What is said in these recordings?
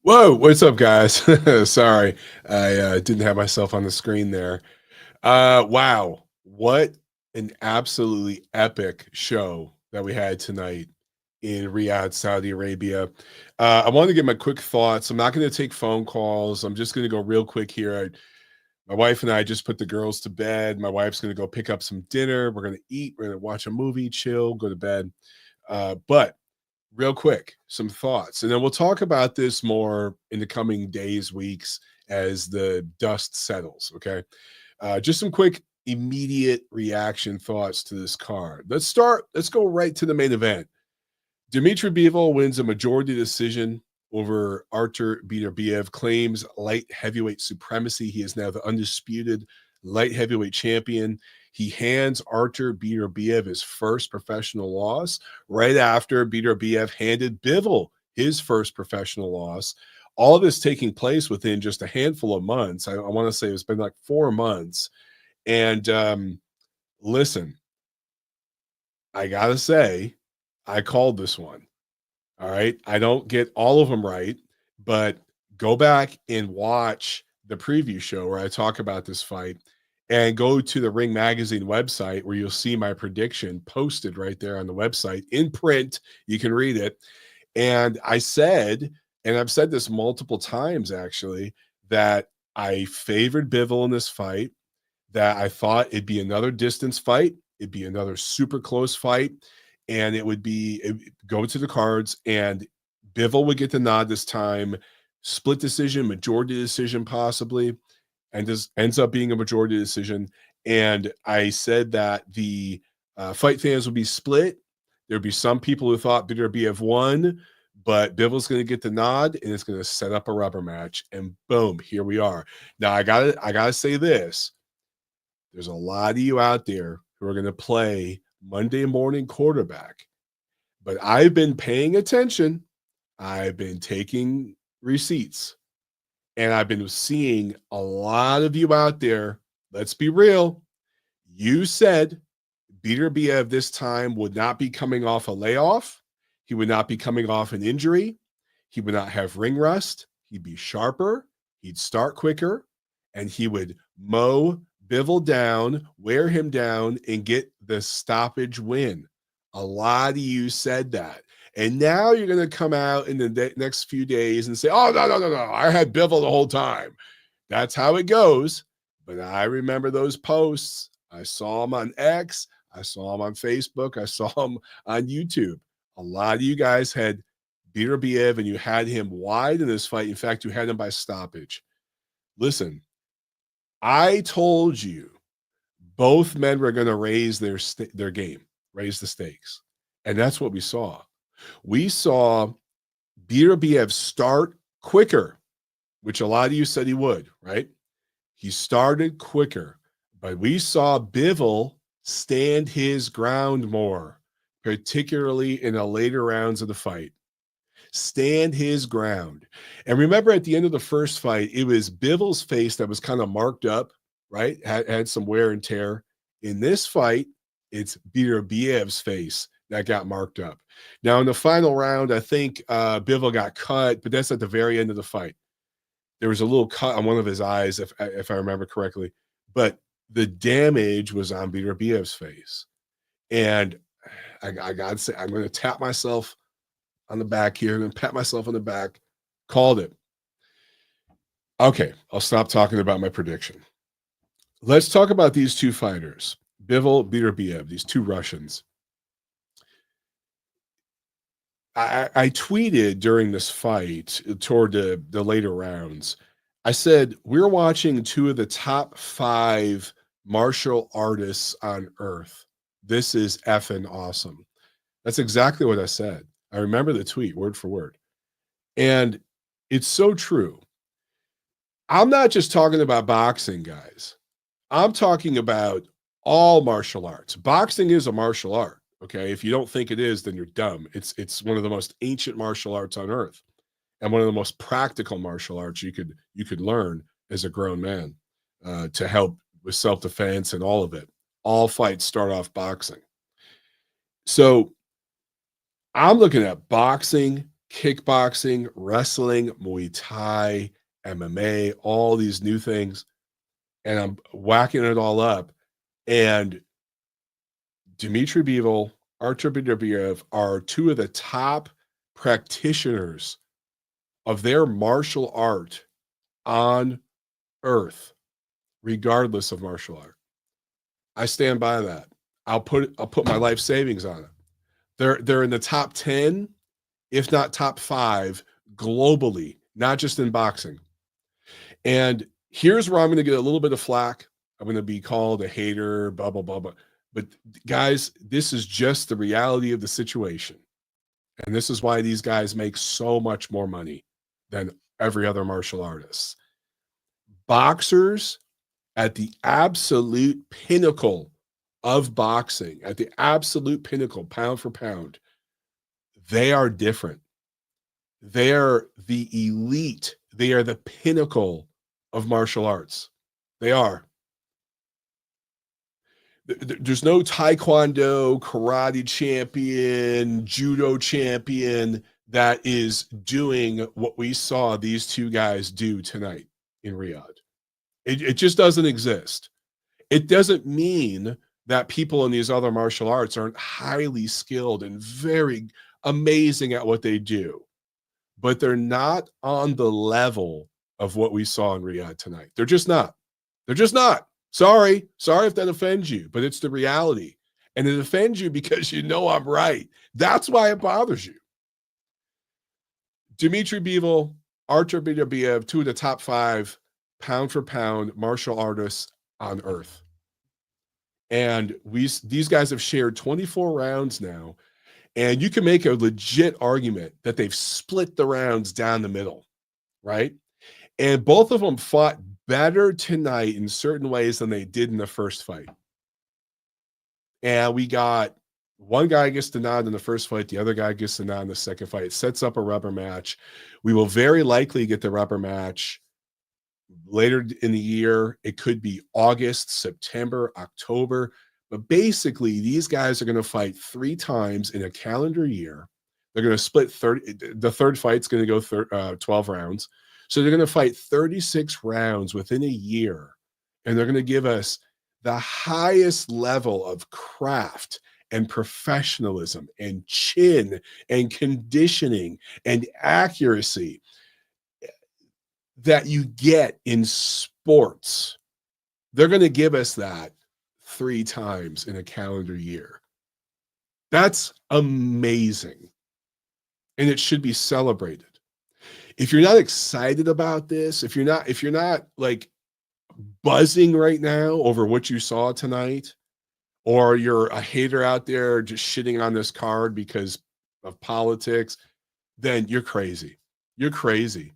Whoa, what's up, guys? Sorry, I didn't have myself on the screen there. Wow, what an absolutely epic show that we had tonight in Riyadh, Saudi Arabia. I want to get my quick thoughts. I'm not going to take phone calls. I'm just going to go real quick here. My wife and I just put the girls to bed. My wife's going to go pick up some dinner. We're going to eat. We're going to watch a movie, chill, go to bed. But real quick, some thoughts, and then we'll talk about this more in the coming days, weeks, as the dust settles. Okay, just some quick, immediate reaction thoughts to this card. Let's start. Let's go right to the main event. Dmitry Bivol wins a majority decision over Artur Beterbiev, claims light heavyweight supremacy. He is now the undisputed light heavyweight champion. He hands Artur Beterbiev his first professional loss right after Beterbiev handed Bivol his first professional loss. All of this taking place within just a handful of months. I want to say it's been like 4 months. And listen, I got to say, I called this one. All right. I don't get all of them right, but go back and watch the preview show where I talk about this fight and go to the Ring Magazine website where you'll see my prediction posted right there on the website in print. You can read it. And I said, and I've said this multiple times actually, that I favored Bivol in this fight, that I thought it'd be another distance fight. It'd be another super close fight. And it would go to the cards, and Bivol would get the nod this time, split decision, majority decision, possibly, and just ends up being a majority decision. And I said that the fight fans would be split. There'd be some people who thought Beterbiev won, but Bivol's going to get the nod, and it's going to set up a rubber match. And boom, here we are. Now I gotta say this: there's a lot of you out there who are going to play Monday morning quarterback, but I've been paying attention. I've been taking receipts, and I've been seeing a lot of you out there. Let's be real. You said Beterbiev this time would not be coming off a layoff. He would not be coming off an injury. He would not have ring rust. He'd be sharper. He'd start quicker, and he would mow Bivol down, wear him down, and get the stoppage win. A lot of you said that. And now you're going to come out in the next few days and say, oh, no. I had Bivol the whole time. That's how it goes. But I remember those posts. I saw them on X. I saw them on Facebook. I saw them on YouTube. A lot of you guys had Beterbiev, and you had him wide in this fight. In fact, you had him by stoppage. Listen, I told you both men were going to raise their game, raise the stakes. And that's what we saw. We saw Beterbiev start quicker, which a lot of you said he would, right? He started quicker, but we saw Bivol stand his ground more, particularly in the later rounds of the fight. Stand his ground. And remember, at the end of the first fight, it was Bivol's face that was kind of marked up, right? Had some wear and tear. In this fight, it's Beterbiev's face that got marked up. Now, in the final round, I think Bivol got cut, but that's at the very end of the fight. There was a little cut on one of his eyes, if I remember correctly. But the damage was on Beterbiev's face. And I got to say, I'm going to tap myself on the back here and pat myself on the back. Called it. Okay, I'll stop talking about my prediction. Let's talk about these two fighters, Bivol, Beterbiev, these two Russians. I tweeted during this fight toward the later rounds. I said, we're watching two of the top 5 martial artists on earth. This is effing awesome. That's exactly what I said. I remember the tweet word for word. And it's so true. I'm not just talking about boxing, guys. I'm talking about all martial arts. Boxing is a martial art, okay? If you don't think it is, then you're dumb. It's one of the most ancient martial arts on earth, and one of the most practical martial arts you could learn as a grown man to help with self-defense and all of it. All fights start off boxing. So I'm looking at boxing, kickboxing, wrestling, Muay Thai, MMA, all these new things. And I'm whacking it all up. And Dmitry Bivol, Artur Beterbiev are two of the top practitioners of their martial art on earth, regardless of martial art. I stand by that. I'll put my life savings on it. They're in the top 10, if not top 5 globally, not just in boxing. And here's where I'm going to get a little bit of flack. I'm going to be called a hater, blah, blah, blah, blah. But guys, this is just the reality of the situation. And this is why these guys make so much more money than every other martial artist. Boxers at the absolute pinnacle of boxing, at the absolute pinnacle, pound for pound, they are different. They are the elite. They are the pinnacle of martial arts. They are. There's no taekwondo, karate champion, judo champion that is doing what we saw these two guys do tonight in Riyadh. It just doesn't exist. It doesn't mean that people in these other martial arts aren't highly skilled and very amazing at what they do, but they're not on the level of what we saw in Riyadh tonight. They're just not. They're just not. Sorry if that offends you, but it's the reality. And it offends you because you know I'm right. That's why it bothers you. Dmitry Bivol, Artur Beterbiev, two of the top 5 pound for pound martial artists on earth. And these guys have shared 24 rounds now. And you can make a legit argument that they've split the rounds down the middle, right? And both of them fought better tonight in certain ways than they did in the first fight. And we got one guy gets the nod in the first fight, the other guy gets the nod in the second fight. It sets up a rubber match. We will very likely get the rubber match later in the year. It could be August, September, October. But basically, these guys are going to fight 3 times in a calendar year. They're going to split 30. The third fight's going to go 12 rounds. So they're going to fight 36 rounds within a year. And they're going to give us the highest level of craft and professionalism and chin and conditioning and accuracy that you get in sports. They're going to give us that 3 times in a calendar year. That's amazing. And it should be celebrated. If you're not excited about this, if you're not like buzzing right now over what you saw tonight, or you're a hater out there just shitting on this card because of politics, then you're crazy. You're crazy.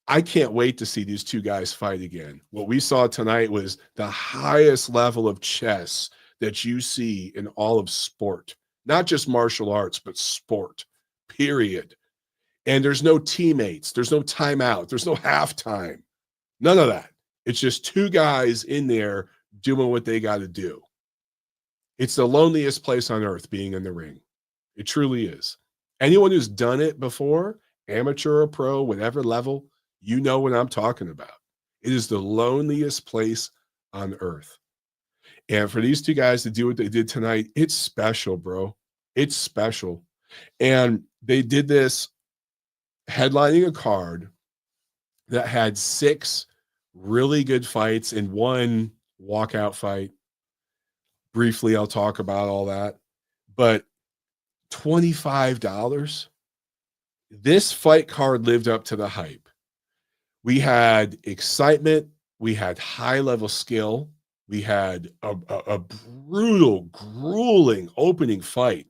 I can't wait to see these two guys fight again. What we saw tonight was the highest level of chess that you see in all of sport, not just martial arts, but sport, period. And there's no teammates. There's no timeout. There's no halftime. None of that. It's just two guys in there doing what they got to do. It's the loneliest place on earth, being in the ring. It truly is. Anyone who's done it before, amateur or pro, whatever level, you know what I'm talking about. It is the loneliest place on earth. And for these two guys to do what they did tonight, it's special, bro. It's special. And they did this headlining a card that had 6 really good fights and 1 walkout fight. Briefly, I'll talk about all that. But $25, this fight card lived up to the hype. We had excitement. We had high-level skill. We had a brutal, grueling opening fight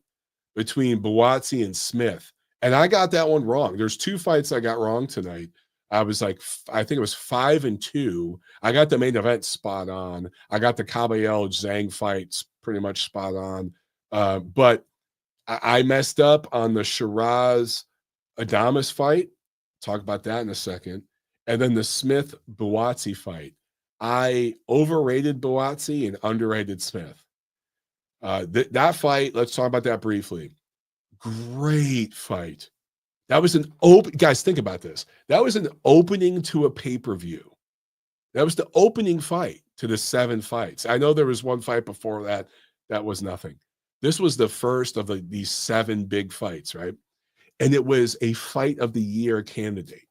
between Buatsi and Smith. And I got that one wrong. There's 2 fights I got wrong tonight. I was like, I think it was 5-2. I got the main event spot on. I got the Kabayel Zhang fights pretty much spot on. But I messed up on the Shiraz Adamas fight. Talk about that in a second. And then the Smith Buatsi fight. I overrated Buatsi and underrated Smith. That fight, let's talk about that briefly. Great fight. That was an open, guys, think about this. That was an opening to a pay-per-view. That was the opening fight to the 7 fights. I know there was one fight before that. That was nothing. This was the first of these 7 big fights, right? And it was a fight of the year candidate.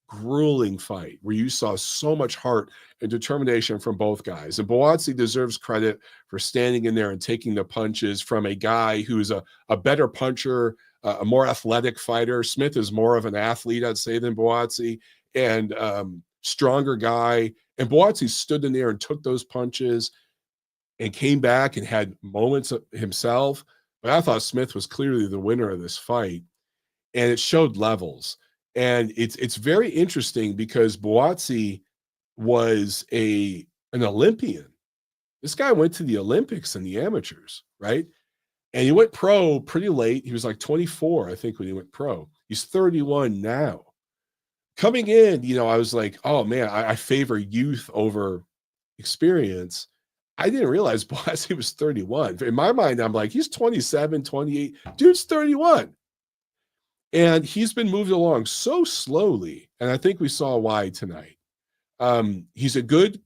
Grueling fight where you saw so much heart and determination from both guys. And Buatsi deserves credit for standing in there and taking the punches from a guy who's a better puncher, a more athletic fighter. Smith is more of an athlete, I'd say, than Buatsi, and stronger guy. And Buatsi stood in there and took those punches and came back and had moments of himself. But I thought Smith was clearly the winner of this fight, and it showed levels. And it's very interesting because Buatsi was an Olympian. This guy went to the Olympics and the amateurs, right? And he went pro pretty late. He was like 24, I think, when he went pro. He's 31 now. Coming in, I was like, oh man, I favor youth over experience. I didn't realize Buatsi was 31. In my mind, I'm like, he's 27, 28. Dude's 31. And he's been moved along so slowly. And I think we saw why tonight. He's a good,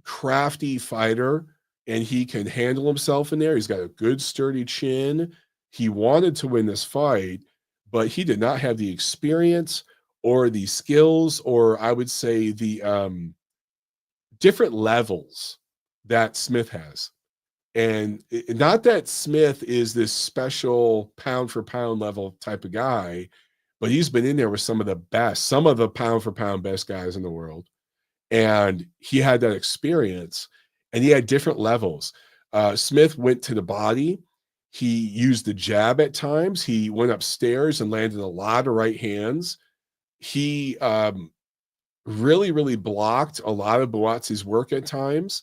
crafty fighter, and he can handle himself in there. He's got a good, sturdy chin. He wanted to win this fight, but he did not have the experience or the skills, or I would say the different levels that Smith has. And not that Smith is this special pound for pound level type of guy, but he's been in there with some of the pound for pound best guys in the world. And he had that experience, and he had different levels. Smith went to the body. He used the jab at times. He went upstairs and landed a lot of right hands. He really, really blocked a lot of Buatsi's work at times.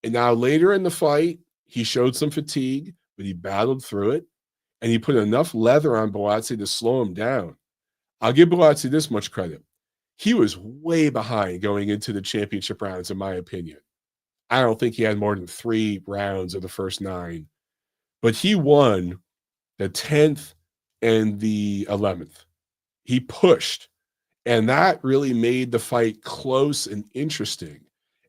And now later in the fight, he showed some fatigue, but he battled through it, and he put enough leather on Buatsi to slow him down. I'll give Buatsi this much credit. He was way behind going into the championship rounds, in my opinion. I don't think he had more than 3 rounds of the first 9, but he won the 10th and the 11th. He pushed, and that really made the fight close and interesting.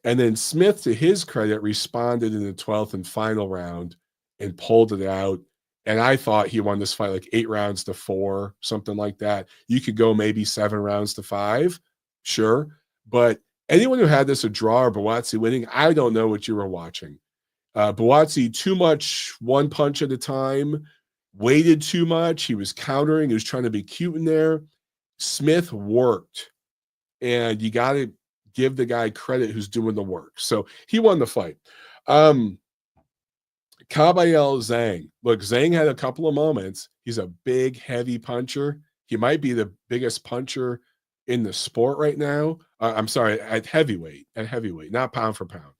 And then Smith, to his credit, responded in the 12th and final round and pulled it out. And I thought he won this fight like 8 rounds to 4, something like that. You could go maybe 7 rounds to 5, sure. But anyone who had this a draw or Buatsi winning, I don't know what you were watching. Buatsi, too much one punch at a time, waited too much. He was countering. He was trying to be cute in there. Smith worked. And you got to give the guy credit who's doing the work. So he won the fight. Kabayel Zhang. Look, Zhang had a couple of moments. He's a big, heavy puncher. He might be the biggest puncher in the sport right now. I'm sorry, at heavyweight, not pound for pound.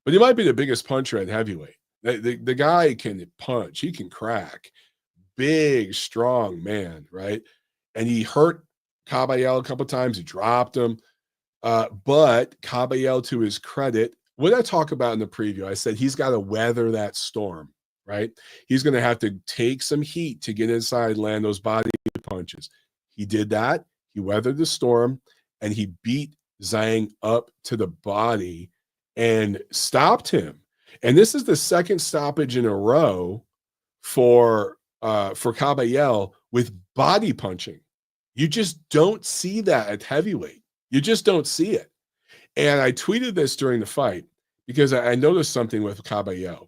But he might be the biggest puncher at heavyweight. The guy can punch. He can crack. Big, strong man, right? And he hurt Kabayel a couple of times. He dropped him. But Kabayel, to his credit, what did I talk about in the preview? I said he's got to weather that storm, right? He's going to have to take some heat to get inside, land those body punches. He did that. He weathered the storm, and he beat Zhang up to the body and stopped him. And this is the second stoppage in a row for Kabayel with body punching. You just don't see that at heavyweight. You just don't see it. And I tweeted this during the fight because I noticed something with Kabayel.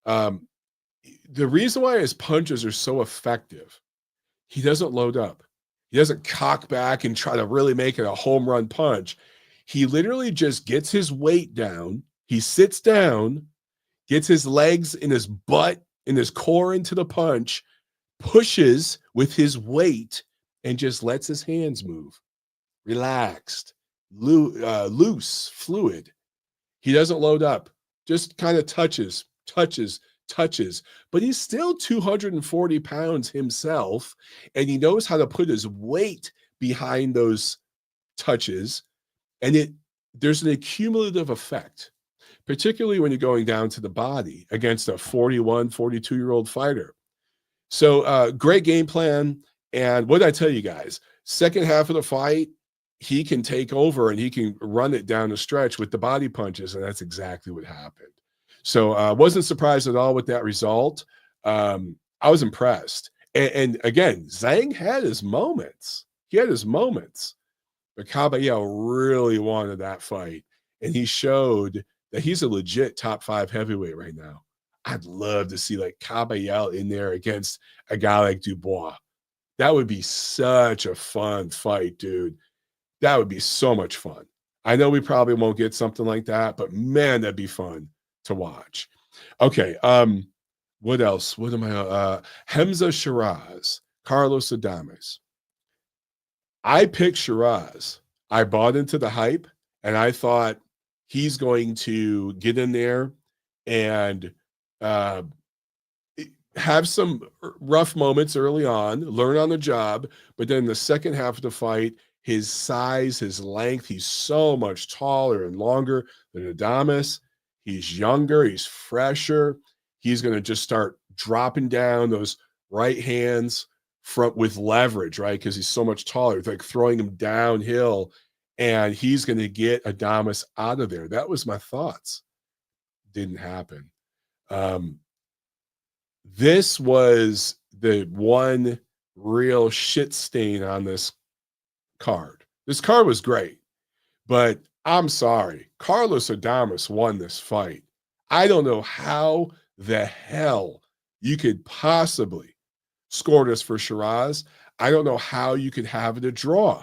The reason why his punches are so effective, he doesn't load up. He doesn't cock back and try to really make it a home run punch. He literally just gets his weight down. He sits down, gets his legs and his butt and his core into the punch, pushes with his weight, and just lets his hands move. Relaxed, loose, fluid. He doesn't load up, just kind of touches. But he's still 240 pounds himself, and he knows how to put his weight behind those touches, and there's an accumulative effect, particularly when you're going down to the body against a 41, 42-year-old fighter. So great game plan. And what did I tell you guys? Second half of the fight, he can take over and he can run it down the stretch with the body punches, and that's exactly what happened. So wasn't surprised at all with that result. I was impressed. And again, Zhang had his moments. He had his moments. But Kabayel really wanted that fight. And he showed that he's a legit top 5 heavyweight right now. I'd love to see like Kabayel in there against a guy like Dubois. That would be such a fun fight, dude. That would be so much fun. I know we probably won't get something like that, but man, that'd be fun to watch. Okay, what else? What am I? Hamza Shiraz, Carlos Adamas. I picked Shiraz. I bought into the hype, and I thought he's going to get in there and have some rough moments early on, learn on the job, but then the second half of the fight, his size, his length, he's so much taller and longer than Adamas. He's younger, he's fresher. He's going to just start dropping down those right hands with leverage, right? Because he's so much taller. It's like throwing him downhill, and he's going to get Adamas out of there. That was my thoughts. Didn't happen. This was the one real shit stain on this card. This card was great, but I'm sorry. Carlos Adamas won this fight. I don't know how the hell you could possibly score this for Shiraz. I don't know how you could have it a draw.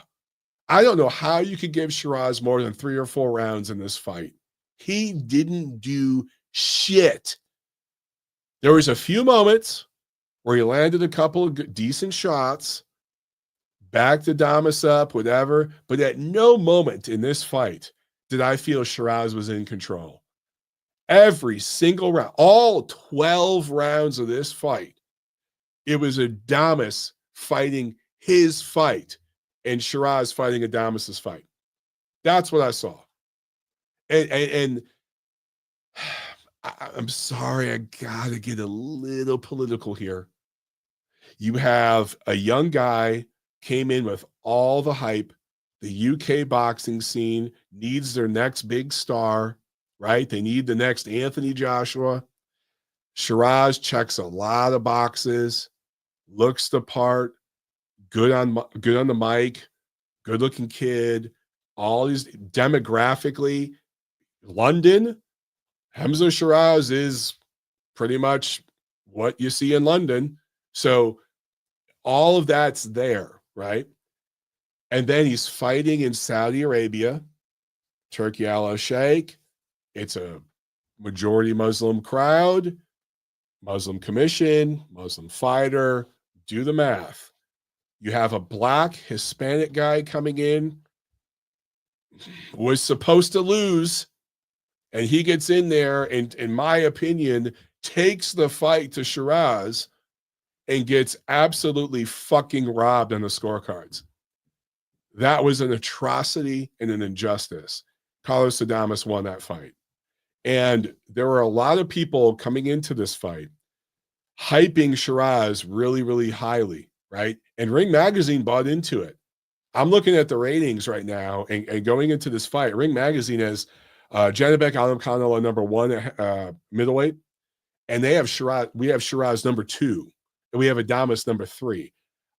I don't know how you could give Shiraz more than 3 or 4 rounds in this fight. He didn't do shit. There was a few moments where he landed a couple of decent shots, backed Adamas up, whatever, but at no moment in this fight did I feel Shiraz was in control. Every single round, all 12 rounds of this fight, it was Adamas fighting his fight and Shiraz fighting Adamas's fight. That's what I saw. And I'm sorry, I gotta get a little political here. You have a young guy came in with all the hype. The UK boxing scene needs their next big star, right? They need the next Anthony Joshua. Shiraz checks a lot of boxes, looks the part, good on the mic, good looking kid. All these demographically, London, Hamza Shiraz is pretty much what you see in London. So all of that's there, right? And then he's fighting in Saudi Arabia, Turkey al-Sheikh. It's a majority Muslim crowd, Muslim commission, Muslim fighter. Do the math. You have a black Hispanic guy coming in, was supposed to lose, and he gets in there and, in my opinion, takes the fight to Shiraz and gets absolutely fucking robbed on the scorecards. That was an atrocity and an injustice. Carlos Adamas won that fight. And there were a lot of people coming into this fight hyping Shiraz really, really highly, right? And Ring Magazine bought into it. I'm looking at the ratings right now and going into this fight. Ring Magazine has Janibek Alimkhanoglu number 1 middleweight, and they have Shiraz. We have Shiraz number 2, and we have Adamas number 3.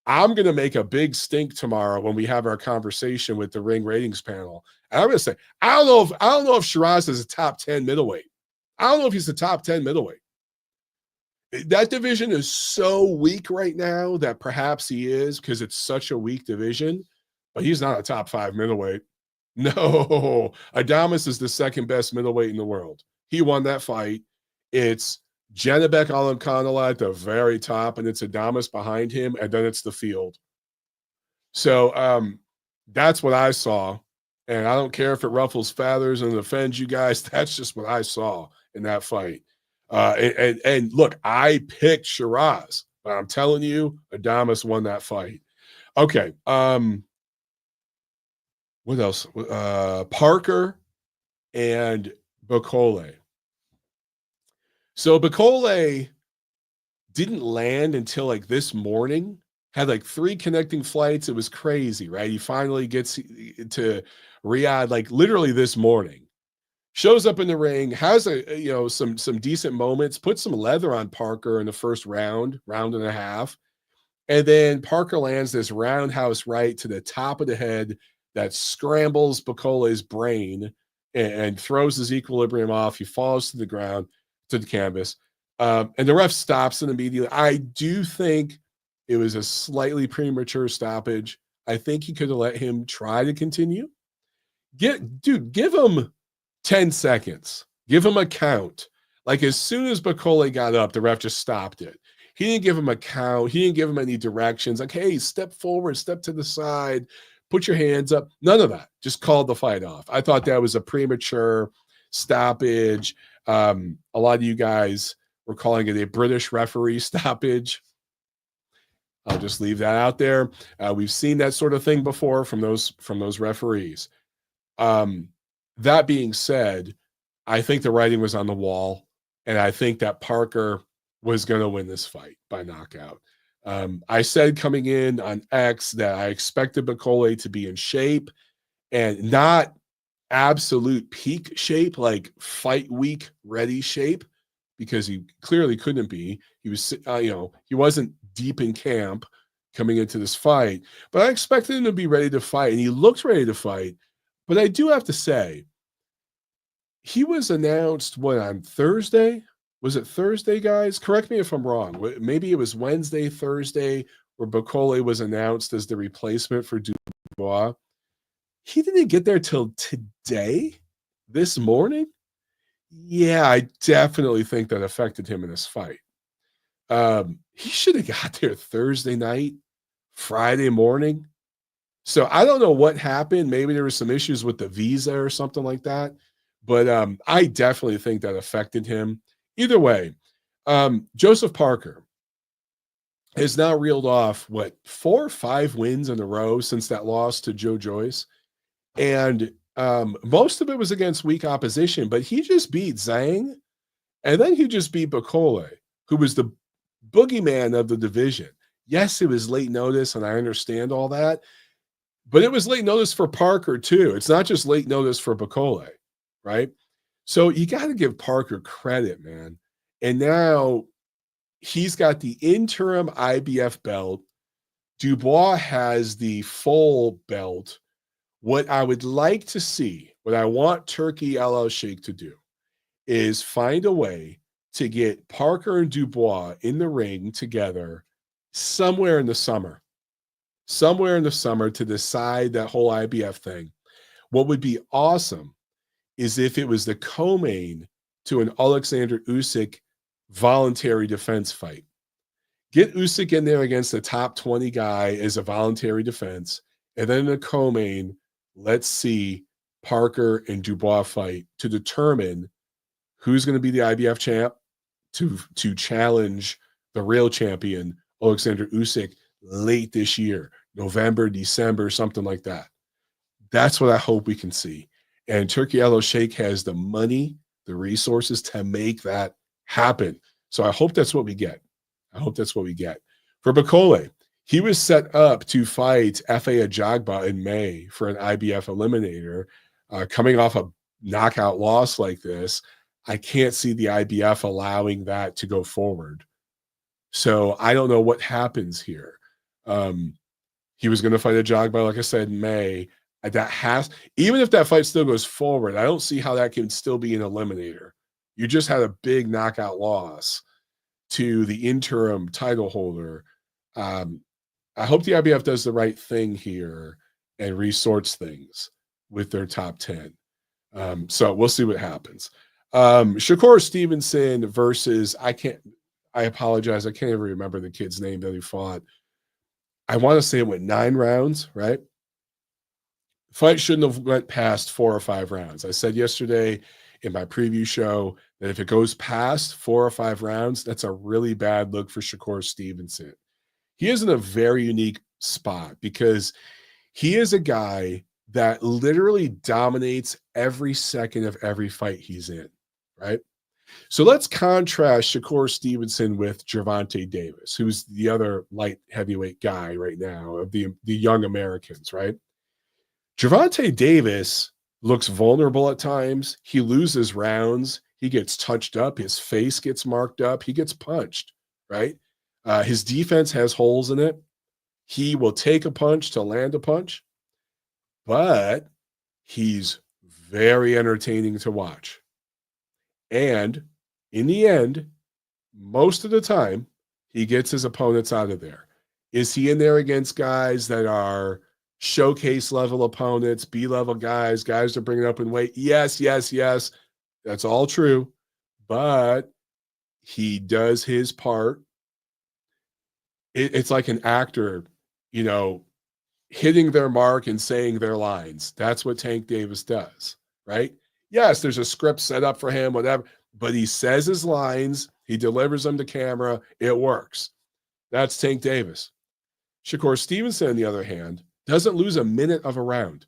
I'm going to make a big stink tomorrow when we have our conversation with the Ring ratings panel. And I'm going to say, I don't know if Shiraz is a top 10 middleweight. I don't know if he's the top 10 middleweight. That division is so weak right now that perhaps he is, because it's such a weak division, but he's not a top 5 middleweight. No, Adamas is the second best middleweight in the world. He won that fight. It's Janibek Alimkhanoglu at the very top, and it's Adamas behind him, and then it's the field. So that's what I saw, and I don't care if it ruffles feathers and offends you guys. That's just what I saw in that fight. And look, I picked Shiraz, but I'm telling you, Adamas won that fight. Okay. What else? Parker and Bacole. So Bacole didn't land until like this morning, Had like 3 connecting flights. It was crazy, right? He finally gets to Riyadh like literally this morning. Shows up in the ring, has some decent moments, put some leather on Parker in the first round and a half. And then Parker lands this roundhouse right to the top of the head that scrambles Bacole's brain and throws his equilibrium off. He falls to the ground, to the canvas. And the ref stops it immediately. I do think it was a slightly premature stoppage. I think he could have let him try to continue. Give him 10 seconds. Give him a count. Like as soon as Bacole got up, the ref just stopped it. He didn't give him a count. He didn't give him any directions. Like, hey, step forward, step to the side, put your hands up. None of that. Just called the fight off. I thought that was a premature stoppage. A lot of you guys were calling it a British referee stoppage. I'll just leave that out there. We've seen that sort of thing before from those referees. That being said, I think the writing was on the wall, and I think that Parker was going to win this fight by knockout. I said coming in on X that I expected Bacole to be in shape and not absolute peak shape, like fight week ready shape, because he clearly couldn't be. He was, he wasn't deep in camp coming into this fight, but I expected him to be ready to fight, and he looked ready to fight. But I do have to say, he was announced, on Thursday? Was it Thursday, guys? Correct me if I'm wrong. Maybe it was Wednesday, Thursday, where Bacole was announced as the replacement for Dubois. He didn't get there till today, this morning. Yeah, I definitely think that affected him in this fight. He should have got there Thursday night, Friday morning. So I don't know what happened. Maybe there were some issues with the visa or something like that. But I definitely think that affected him. Either way, Joseph Parker has now reeled off, 4 or 5 wins in a row since that loss to Joe Joyce. And most of it was against weak opposition, but he just beat Zhang, and then he just beat Bacole, who was the boogeyman of the division. Yes, it was late notice, and I understand all that, but it was late notice for Parker too. It's not just late notice for Bacole, right? So you got to give Parker credit, man. And now he's got the interim IBF belt. Dubois has the full belt. What I would like to see, what I want Turki Al Sheikh to do, is find a way to get Parker and Dubois in the ring together somewhere in the summer to decide that whole IBF thing. What would be awesome is if it was the co-main to an Alexander Usyk voluntary defense fight. Get Usyk in there against the top 20 guy as a voluntary defense, and then in the co-main, let's see Parker and Dubois fight to determine who's going to be the IBF champ to challenge the real champion, Alexander Usyk, late this year, November, December, something like that. That's what I hope we can see. And Turki Al Sheikh has the money, the resources to make that happen. So I hope that's what we get. For Bacole, he was set up to fight F.A. Ajagba in May for an IBF eliminator. Coming off a knockout loss like this, I can't see the IBF allowing that to go forward. So I don't know what happens here. He was going to fight Ajagba, like I said, in May. Even if that fight still goes forward, I don't see how that can still be an eliminator. You just had a big knockout loss to the interim title holder. I hope the IBF does the right thing here and resorts things with their top 10. So we'll see what happens. Shakur Stevenson versus, I apologize, I can't even remember the kid's name that he fought. I want to say it went 9 rounds, right? Fight shouldn't have went past 4 or 5 rounds. I said yesterday in my preview show that if it goes past 4 or 5 rounds, that's a really bad look for Shakur Stevenson. He is in a very unique spot because he is a guy that literally dominates every second of every fight he's in, right? So let's contrast Shakur Stevenson with Gervonta Davis, who's the other light heavyweight guy right now of the young Americans, right? Gervonta Davis looks vulnerable at times. He loses rounds. He gets touched up. His face gets marked up. He gets punched, right? His defense has holes in it. He will take a punch to land a punch, but he's very entertaining to watch. And in the end, most of the time, he gets his opponents out of there. Is he in there against guys that are showcase level opponents, B-level guys that are bringing up in weight? Yes. That's all true. But he does his part. It's like an actor, hitting their mark and saying their lines. That's what Tank Davis does, right? Yes, there's a script set up for him, whatever, but he says his lines, he delivers them to camera, it works. That's Tank Davis. Shakur Stevenson, on the other hand, doesn't lose a minute of a round.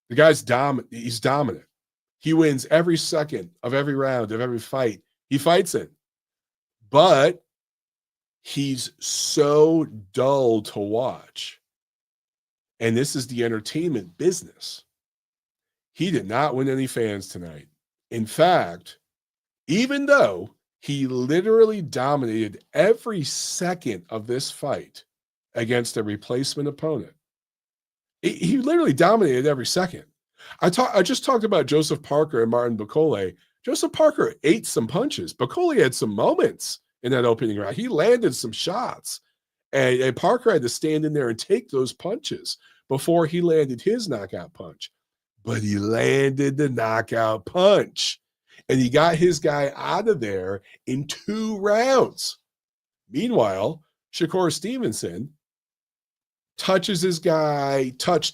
The guy's dominant. He's dominant. He wins every second of every round of every fight. He fights it. But he's so dull to watch. And this is the entertainment business. He did not win any fans tonight. In fact, even though he literally dominated every second of this fight against a replacement opponent, he literally dominated every second. I just talked about Joseph Parker and Martin Bacole. Joseph Parker ate some punches. Bacole had some moments in that opening round. He landed some shots. And Parker had to stand in there and take those punches before he landed his knockout punch. But he landed the knockout punch. And he got his guy out of there in 2 rounds. Meanwhile, Shakur Stevenson touches his guy, touch,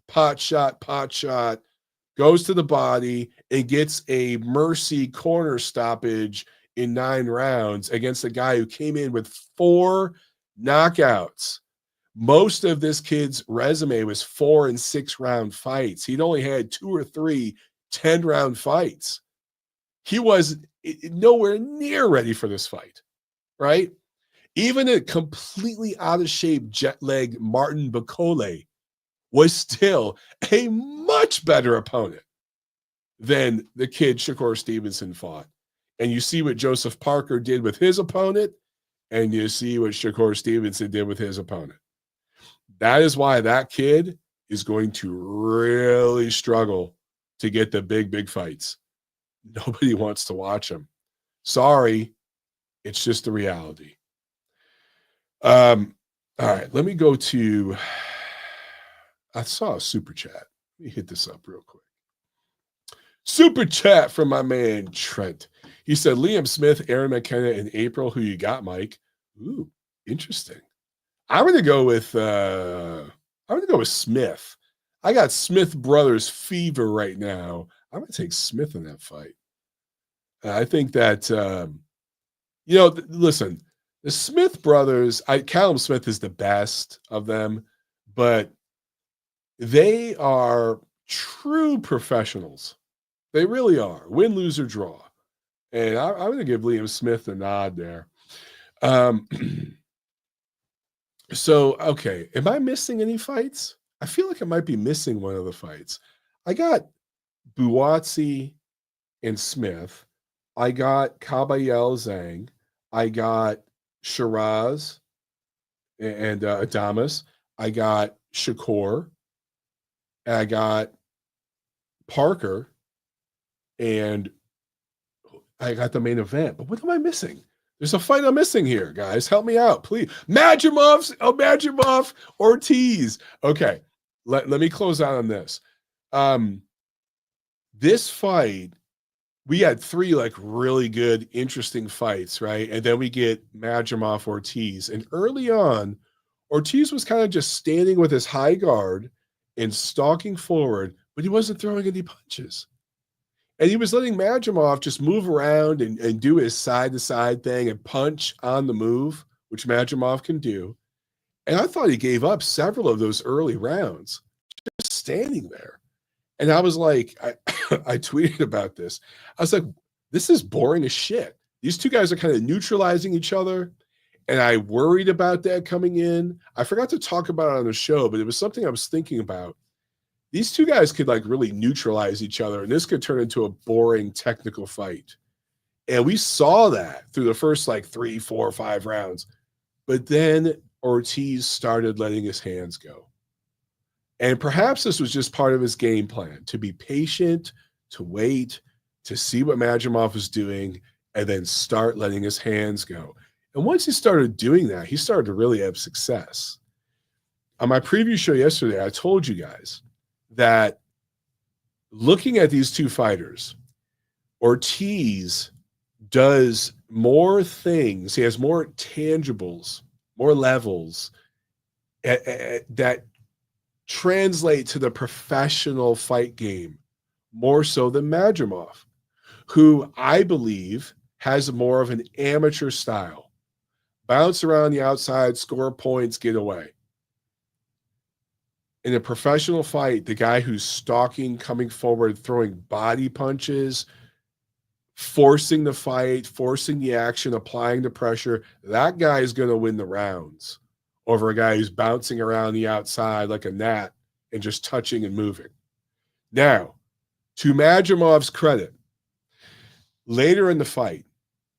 pot shot, goes to the body and gets a mercy corner stoppage in 9 rounds against a guy who came in with 4 knockouts. Most of this kid's resume was 4 and 6 round fights. He'd only had 2 or 3 10-round fights. He was nowhere near ready for this fight, right? Even a completely out of shape jet lag Martin Bacole was still a much better opponent than the kid Shakur Stevenson fought. And you see what Joseph Parker did with his opponent, and you see what Shakur Stevenson did with his opponent. That is why that kid is going to really struggle to get the big fights. Nobody wants to watch him. Sorry, it's just the reality. All right, let me go to, I saw a super chat. Let me hit this up real quick. Super chat from my man Trent. He said, Liam Smith, Aaron McKenna in April. Who you got, Mike? Ooh, interesting. I'm gonna go with Smith. I got Smith brothers fever right now. I'm gonna take Smith in that fight. I think that listen, the Smith brothers, Callum Smith is the best of them, but they are true professionals. They really are. Win, lose, or draw. And I'm going to give Liam Smith the nod there. So, okay. Am I missing any fights? I feel like I might be missing one of the fights. I got Buatsi and Smith. I got Kabayel Zhang. I got Shiraz and Adamas. I got Shakur. I got Parker. And I got the main event. But what am I missing? There's a fight I'm missing here, guys. Help me out, please. Madrimov, Ortiz. Okay, let me close out on this. This fight, we had 3 like really good, interesting fights, right? And then we get Madrimov, Ortiz. And early on, Ortiz was kind of just standing with his high guard and stalking forward, but he wasn't throwing any punches. And he was letting Madrimov just move around and do his side-to-side thing and punch on the move, which Madrimov can do. And I thought he gave up several of those early rounds, just standing there. And I was like, I tweeted about this. I was like, this is boring as shit. These two guys are kind of neutralizing each other. And I worried about that coming in. I forgot to talk about it on the show, but it was something I was thinking about. These two guys could like really neutralize each other, and this could turn into a boring technical fight. And we saw that through the first like 3, 4, 5 rounds. But then Ortiz started letting his hands go. And perhaps this was just part of his game plan, to be patient, to wait, to see what Madrimov was doing, and then start letting his hands go. And once he started doing that, he started to really have success. On my preview show yesterday, I told you guys that looking at these two fighters, Ortiz does more things. He has more tangibles, more levels that translate to the professional fight game more so than Madrimov, who I believe has more of an amateur style. Bounce around the outside, score points, get away. In a professional fight, the guy who's stalking, coming forward, throwing body punches, forcing the fight, forcing the action, applying the pressure, that guy is going to win the rounds over a guy who's bouncing around the outside like a gnat and just touching and moving. Now, to Madrimov's credit, later in the fight,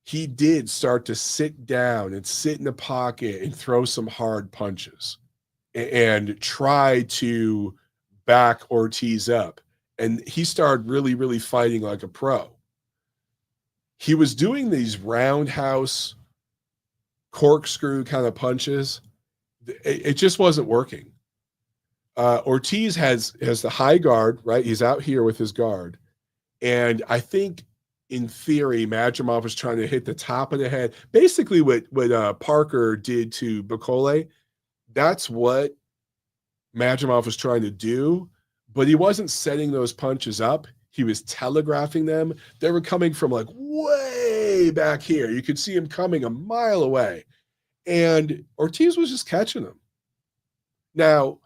he did start to sit down and sit in the pocket and throw some hard punches and try to back Ortiz up. And he started really, really fighting like a pro. He was doing these roundhouse corkscrew kind of punches. It just wasn't working. Ortiz has the high guard, right? He's out here with his guard. And I think in theory, Madrimov was trying to hit the top of the head. Basically what Parker did to Bicole, that's what Madrimov was trying to do, but he wasn't setting those punches up. He was telegraphing them. They were coming from like way back here. You could see him coming a mile away. And Ortiz was just catching them. Now,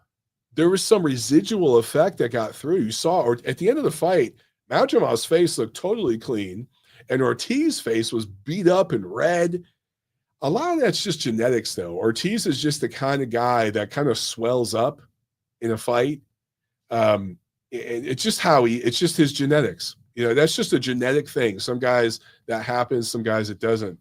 there was some residual effect that got through. You saw, or at the end of the fight, Madrimov's face looked totally clean, and Ortiz's face was beat up and red. A lot of that's just genetics, though. Ortiz is just the kind of guy that kind of swells up in a fight. It's just it's just his genetics. You know, that's just a genetic thing. Some guys that happens, some guys it doesn't.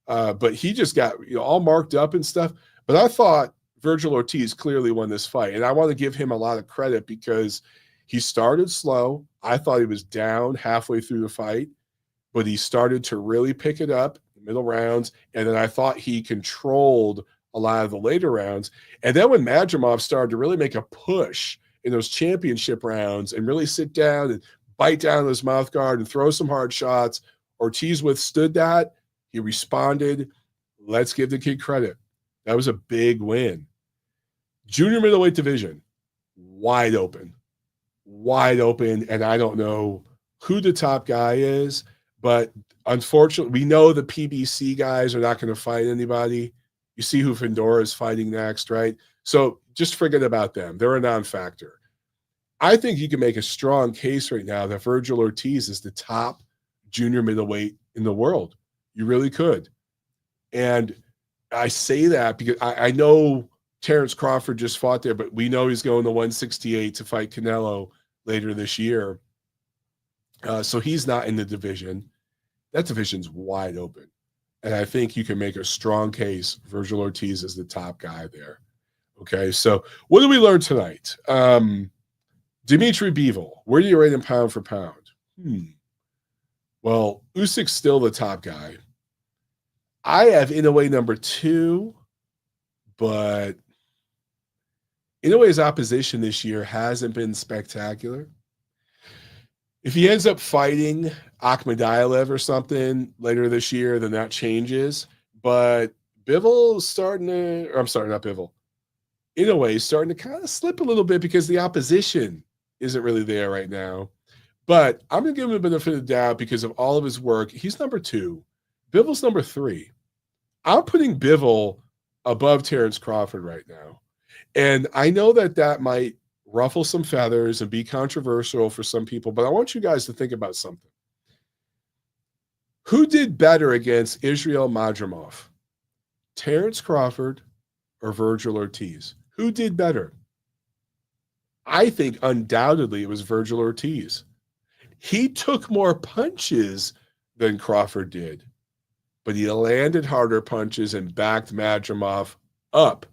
But he just got all marked up and stuff. But I thought Virgil Ortiz clearly won this fight, and I want to give him a lot of credit because he started slow. I thought he was down halfway through the fight, but he started to really pick it up in the middle rounds. And then I thought he controlled a lot of the later rounds. And then when Madrimov started to really make a push in those championship rounds and really sit down and bite down his mouth guard and throw some hard shots, Ortiz withstood that. He responded. Let's give the kid credit. That was a big win. Junior middleweight division, wide open. And I don't know who the top guy is, but unfortunately, we know the PBC guys are not going to fight anybody. You see who Findora is fighting next, right? So just forget about them. They're a non-factor. I think you can make a strong case right now that Virgil Ortiz is the top junior middleweight in the world. You really could. And I say that because I know Terrence Crawford just fought there, but we know he's going to 168 to fight Canelo later this year. So he's not in the division. That division's wide open. And I think you can make a strong case Virgil Ortiz is the top guy there. Okay, so what did we learn tonight? Dmitry Bivol, where do you rate him pound for pound? Well, Usyk's still the top guy. I have Inoue number 2, but Inoue's opposition this year hasn't been spectacular. If he ends up fighting Akhmadiev or something later this year, then that changes. But Bivol's starting to, or I'm sorry, not Bivol. Inoue is starting to kind of slip a little bit because the opposition isn't really there right now. But I'm going to give him a benefit of the doubt because of all of his work. He's number 2. Bivol's number 3. I'm putting Bivol above Terrence Crawford right now. And I know that might ruffle some feathers and be controversial for some people, but I want you guys to think about something. Who did better against Israel Madrimov? Terence Crawford or Virgil Ortiz? Who did better? I think undoubtedly it was Virgil Ortiz. He took more punches than Crawford did, but he landed harder punches and backed Madrimov up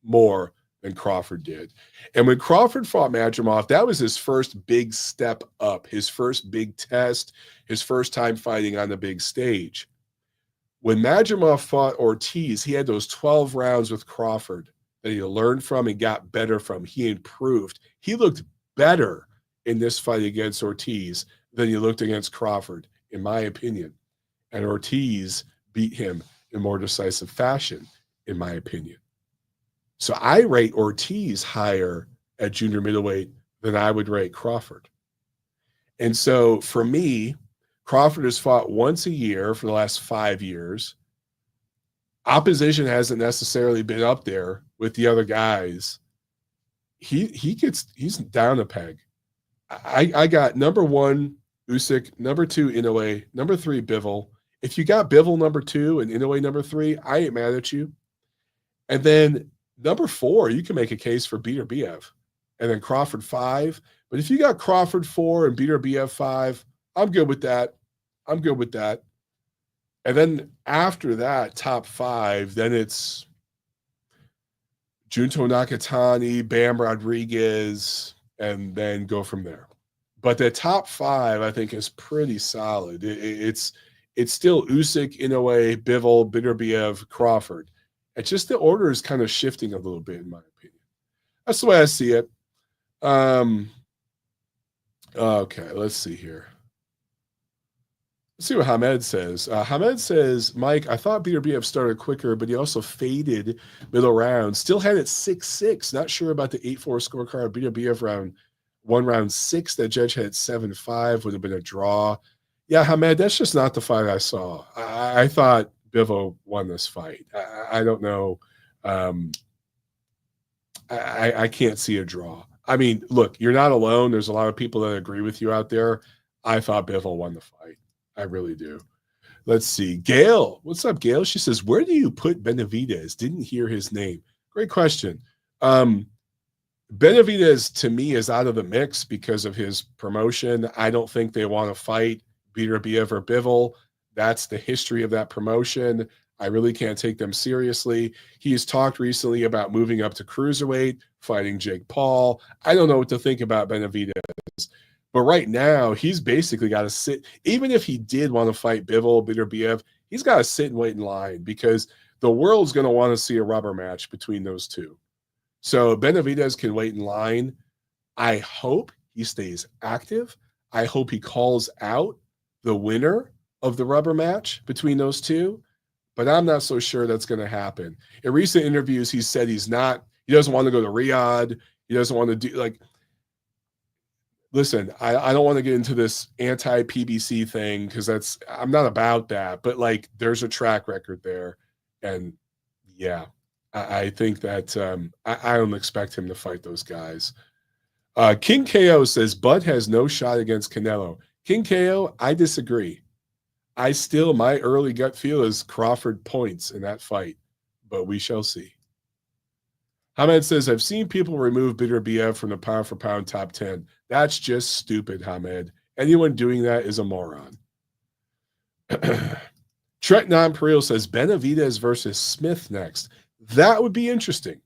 more than Crawford did. And when Crawford fought Madrimov, that was his first big step up, his first big test, his first time fighting on the big stage. When Madrimov fought Ortiz, he had those 12 rounds with Crawford that he learned from and got better from. He improved. He looked better in this fight against Ortiz than he looked against Crawford, in my opinion. And Ortiz beat him in more decisive fashion, in my opinion. So I rate Ortiz higher at junior middleweight than I would rate Crawford. And so for me, Crawford has fought once a year for the last 5 years. Opposition hasn't necessarily been up there with the other guys. He's down a peg. I got number 1 Usyk, number 2 Inoue, number 3 Bivol. If you got Bivol number 2 and Inoue number 3, I ain't mad at you. And then number 4, you can make a case for Beterbiev. And then Crawford 5. But if you got Crawford 4 and Beterbiev 5, I'm good with that. I'm good with that. And then after that, top 5, then it's Junto Nakatani, Bam Rodriguez, and then go from there. But the top 5, I think, is pretty solid. It's still Usyk, Inoue, Bivol, Beterbiev, Crawford. It's just the order is kind of shifting a little bit, in my opinion. That's the way I see it. Okay, let's see here. Let's see what Hamed says. Hamed says, Mike, I thought Beterbiev started quicker, but he also faded middle round. Still had it 6-6. Not sure about the 8-4 scorecard. Beterbiev round 6. That judge had 7-5. Would have been a draw. Yeah, Hamed, that's just not the fight I saw. I thought Bivol won this fight. I don't know. I can't see a draw. I mean, look, you're not alone. There's a lot of people that agree with you out there. I thought Bivol won the fight. I really do. Let's see. Gail. What's up, Gail? She says, where do you put Benavidez? Didn't hear his name. Great question. Benavidez, to me, is out of the mix because of his promotion. I don't think they want to fight Beterbiev or Bivol. That's the history of that promotion. I really can't take them seriously. He has talked recently about moving up to cruiserweight, fighting Jake Paul. I don't know what to think about Benavidez. But right now, he's basically got to sit. Even if he did want to fight Bivol, Beterbiev, he's got to sit and wait in line because the world's going to want to see a rubber match between those two. So Benavidez can wait in line. I hope he stays active. I hope he calls out the winner of the rubber match between those two. But I'm not so sure that's going to happen. In recent interviews, he said he doesn't want to go to Riyadh. He doesn't want to do listen, I don't want to get into this anti-PBC thing because I'm not about that, but there's a track record there. And yeah, I think that I don't expect him to fight those guys. King KO says Bud has no shot against Canelo. King KO, I disagree. My early gut feel is Crawford points in that fight, but we shall see. Hamed says, I've seen people remove Beterbiev from the pound-for-pound top 10. That's just stupid, Hamed. Anyone doing that is a moron. Trent Nonpareil says, Benavidez versus Smith next. That would be interesting.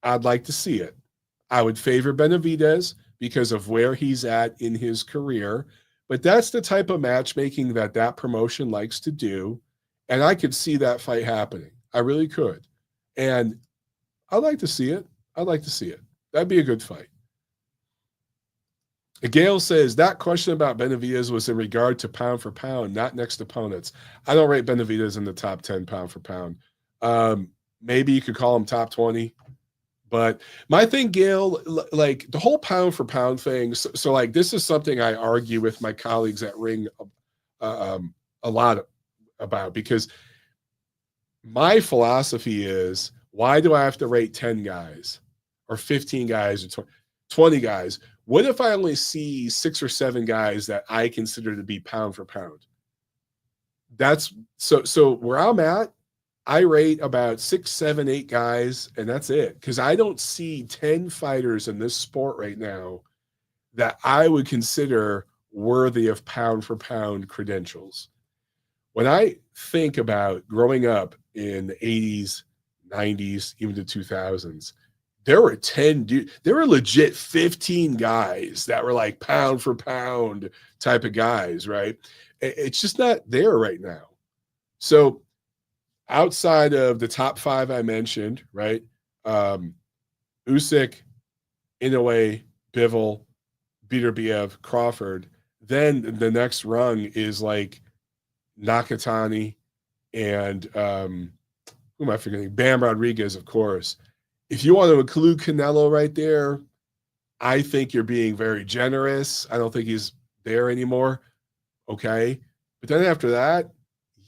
I'd like to see it. I would favor Benavidez because of where he's at in his career, but that's the type of matchmaking that promotion likes to do, and I could see that fight happening. I really could. And I'd like to see it. That'd be a good fight. Gail says, that question about Benavidez was in regard to pound for pound, not next opponents. I don't rate Benavidez in the top 10 pound for pound. Maybe you could call him top 20. But my thing, Gail, the whole pound for pound thing, so this is something I argue with my colleagues at Ring a lot about, because my philosophy is, why do I have to rate 10 guys or 15 guys or 20 guys? What if I only see 6 or 7 guys that I consider to be pound for pound? that's so where I'm at, I rate about 6, 7, 8 guys, and that's it. Because I don't see 10 fighters in this sport right now that I would consider worthy of pound for pound credentials. When I think about growing up in the 80s, 90s, even the 2000s, there were 10 there were legit 15 guys that were like pound for pound type of guys, right? It's just not there right now. So outside of the top 5 I mentioned, right? Usyk, Inoue, Bivol, Beterbiev, Crawford. Then the next rung is like Nakatani and who am I forgetting? Bam Rodriguez, of course. If you want to include Canelo right there, I think you're being very generous. I don't think he's there anymore. Okay. But then after that,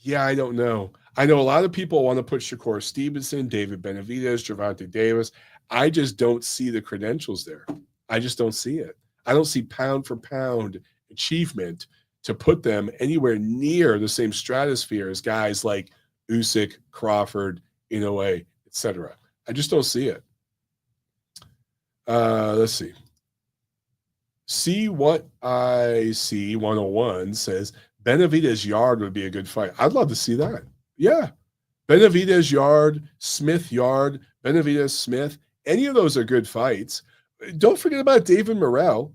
yeah, I don't know. I know a lot of people want to put Shakur Stevenson, David Benavidez, Gervonta Davis. I just don't see the credentials there. I just don't see it. I don't see pound for pound achievement to put them anywhere near the same stratosphere as guys like Usyk, Crawford, Inoue, etc. I just don't see it. Let's see. See what I see 101 says Benavidez Yard would be a good fight. I'd love to see that. Yeah. Benavidez Yard, Smith Yard, Benavidez Smith. Any of those are good fights. Don't forget about David Morrell.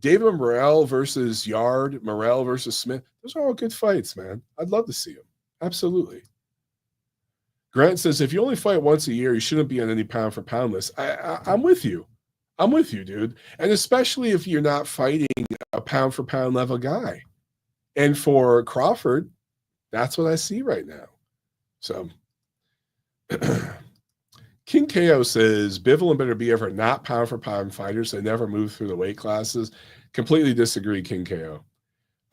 David Morrell versus Yard, Morrell versus Smith. Those are all good fights, man. I'd love to see them. Absolutely. Grant says, if you only fight once a year, you shouldn't be on any pound for pound list. I'm with you. I'm with you, dude. And especially if you're not fighting a pound for pound level guy. And for Crawford, that's what I see right now. So King KO says Bivol and Beterbiev are not pound for pound fighters. They never move through the weight classes. Completely disagree, King KO.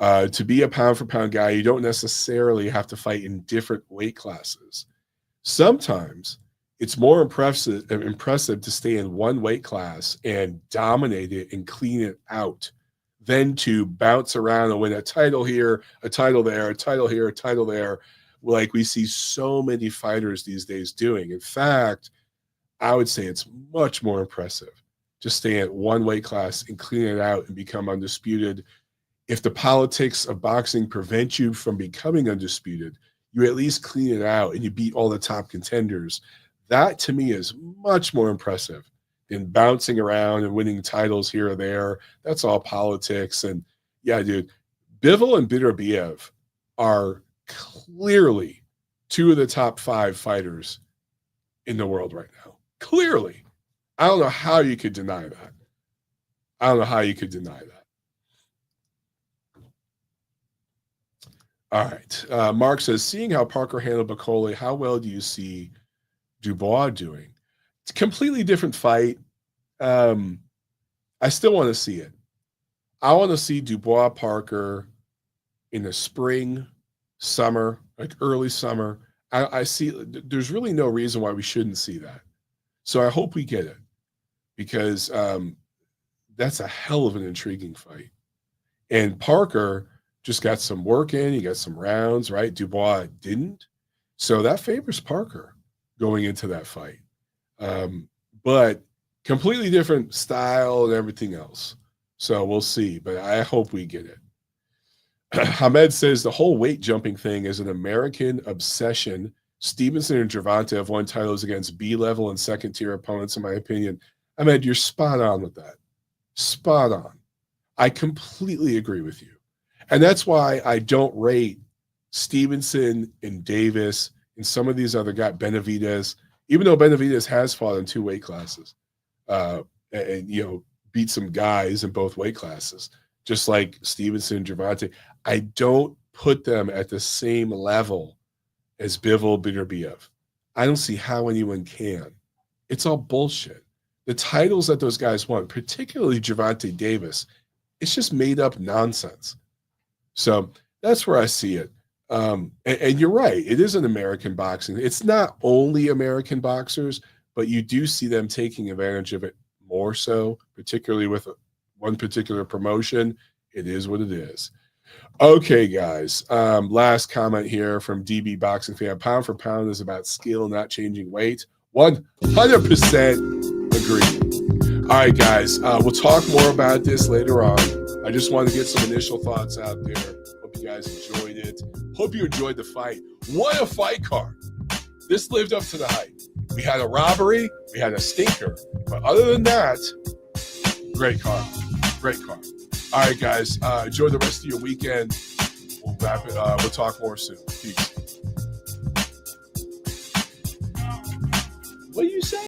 To be a pound for pound guy, you don't necessarily have to fight in different weight classes. Sometimes it's more impressive to stay in one weight class and dominate it and clean it out than to bounce around and win a title here, a title there, a title here, a title there, like we see so many fighters these days doing. In fact, I would say it's much more impressive to stay at one weight class and clean it out and become undisputed. If the politics of boxing prevent you from becoming undisputed, you at least clean it out and you beat all the top contenders. That to me is much more impressive than bouncing around and winning titles here or there. That's all politics. And yeah, dude, Bivol and Beterbiev are clearly 2 of the top 5 fighters in the world right now. Clearly. I don't know how you could deny that. I don't know how you could deny that. All right. Mark says, seeing how Parker handled Bacoli, how well do you see Dubois doing? It's a completely different fight. I still want to see it. I want to see Dubois Parker in the spring, summer, like early summer. I see there's really no reason why we shouldn't see that. So I hope we get it because that's a hell of an intriguing fight. And Parker just got some work in. He got some rounds, right? Dubois didn't. So that favors Parker going into that fight. But completely different style and everything else. So we'll see. But I hope we get it. Hamed says the whole weight jumping thing is an American obsession. Stevenson and Gervonta have won titles against B-level and second-tier opponents, in my opinion. Hamed, you're spot on with that. Spot on. I completely agree with you. And that's why I don't rate Stevenson and Davis and some of these other guys, Benavidez, even though Benavidez has fought in 2 weight classes and, you know, beat some guys in both weight classes, just like Stevenson and Gervonta. I don't put them at the same level as Bivol, Beterbiev. I don't see how anyone can. It's all bullshit. The titles that those guys won, particularly Gervonta Davis, it's just made up nonsense. So that's where I see it. And you're right. It is an American boxing. It's not only American boxers, but you do see them taking advantage of it more so, particularly with one particular promotion. It is what it is. Okay, guys. Last comment here from DB Boxing Fan. Pound for pound is about skill, not changing weight. 100% agree. All right, guys. We'll talk more about this later on. I just wanted to get some initial thoughts out there. Hope you guys enjoyed it. Hope you enjoyed the fight. What a fight card. This lived up to the hype. We had a robbery. We had a stinker. But other than that, great card. Great card. All right, guys. Enjoy the rest of your weekend. We'll wrap it. We'll talk more soon. Peace. What do you say?